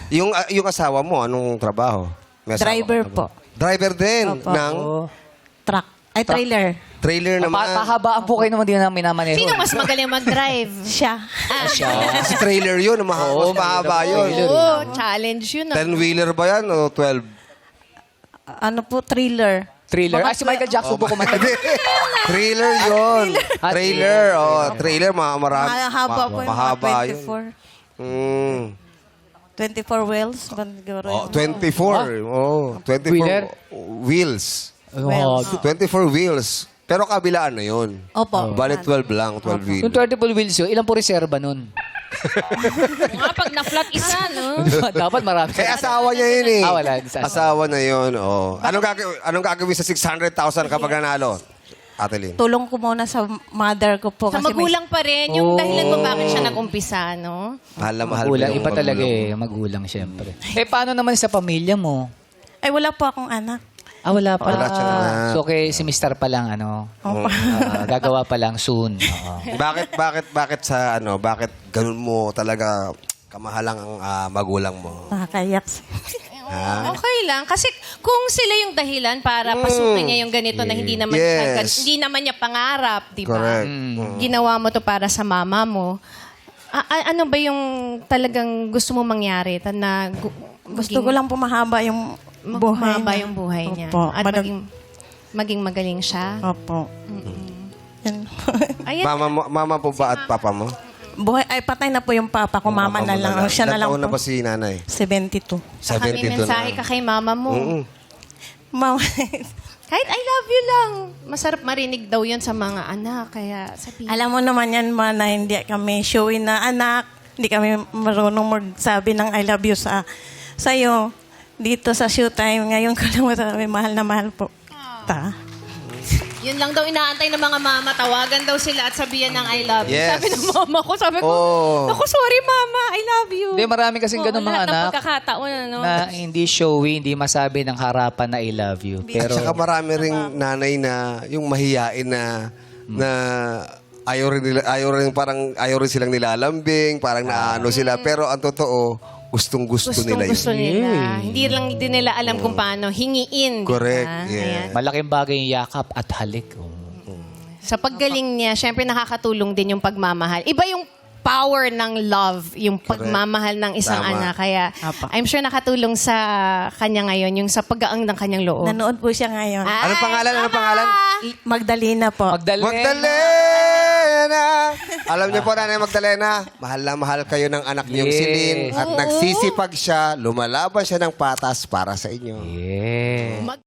Yung asawa mo, anong trabaho? May asawa Driver ka ba? po. Driver din Opo. ng Truck. Ay, trailer. trailer naman. Pahabaan po kayo naman din na minamaneho. Sino mas magaling mag-drive? Siya. Si trailer yun, mas mahaba yun. Oo, challenge yun. 10-wheeler ba yan o 12? Ano po, trailer. Thriller. Si Michael Jackson po kumanta. Trailer yun. Ah, Trailer. Trailer, marami. Mahaba po yung Mahaba mga yun. 24. Mm. 24 wheels. Siguro Oh, yun. 24. Oh, 24 Wheeler? wheels. Oh, 24 wheels. Pero kabilaan na yun. Opo. Bali 12 lang, 12 wheels. yung 24 wheels yun, ilan po reserva nun? Nga, pag na-flat isa, no? Dapat marami. Kaya asawa niya yun eh. Wala. Asawa na yun, oh. Anong gagawin sa 600,000 kapag nanalo? Ate Lynn. Tulong ko muna sa mother ko po. Sa kasi may- magulang pa rin, yung dahilan mo bakit siya nag-umpisa, no? Mahal na mahal. Magulang, mo yung iba talaga magulang. magulang syempre. Paano naman sa pamilya mo? Ay, wala po akong anak. Wala pa. Wala siyang anak. So, si Mr. pa lang, gagawa pa lang soon. Bakit ganun mo talaga kamahalang ang magulang mo? Nakakayak. Okay lang. Kasi kung sila yung dahilan para pasukin niya yung ganito na hindi naman, Yes. hindi naman niya pangarap, di ba? Correct. Ginawa mo to para sa mama mo. Ano ba yung talagang gusto mo mangyari? Gusto ko lang po mahaba yung buhay Mahaba niya. yung buhay niya. Opo. At maging magaling siya. Opo. Yan. Ayan. Mama po ba at papa mo? Buhay, ay patay na po yung papa ko. Mama na lang. Siya na lang Ilang taon na po. ba si nanay? 72. Saka may 72 mensahe na. ka kay mama mo. Mama. Kahit I love you lang. Masarap marinig daw yun sa mga anak. Kaya sabihin. Alam mo naman yan, ma, na hindi kami showy na anak. Hindi kami marunong magsabi ng I love you sa'yo. Dito sa showtime, ngayon ko lang masabi, mahal na mahal po. Yun lang daw inaantay ng mga mama. Tawagan daw sila at sabihan ng I love you. Yes. Sabi ng mama ko, sabi ko, Oh. ako sorry mama, I love you. Hindi, marami kasing ganun mga lahat ng anak pagkakataon, ano? na hindi showy, hindi masabi ng harapan na I love you. At Pero saka marami ring nanay na yung mahiyain na ayaw rin silang nilalambing, parang naano sila. Pero ang totoo, gustong-gusto nila yun. Gusto nila. Hindi lang din nila alam kung paano hingiin. di ba? Correct, yeah. Ayan. malaking bagay yung yakap at halik. Sa paggaling niya, syempre nakakatulong din yung pagmamahal. Iba yung power ng love, yung pagmamahal ng isang Tama. anak. Kaya Apa. I'm sure nakatulong sa kanya ngayon, yung sa paggaang ng kanyang loob. Nanood po siya ngayon. Anong pangalan? Anong pangalan? Magdalena po. Magdalena! Alam niyo po, Nanay Magdalena, mahal na mahal kayo ng anak niyong Yes. si Lynn at nagsisipag siya, lumalaban siya ng patas para sa inyo. Yeah.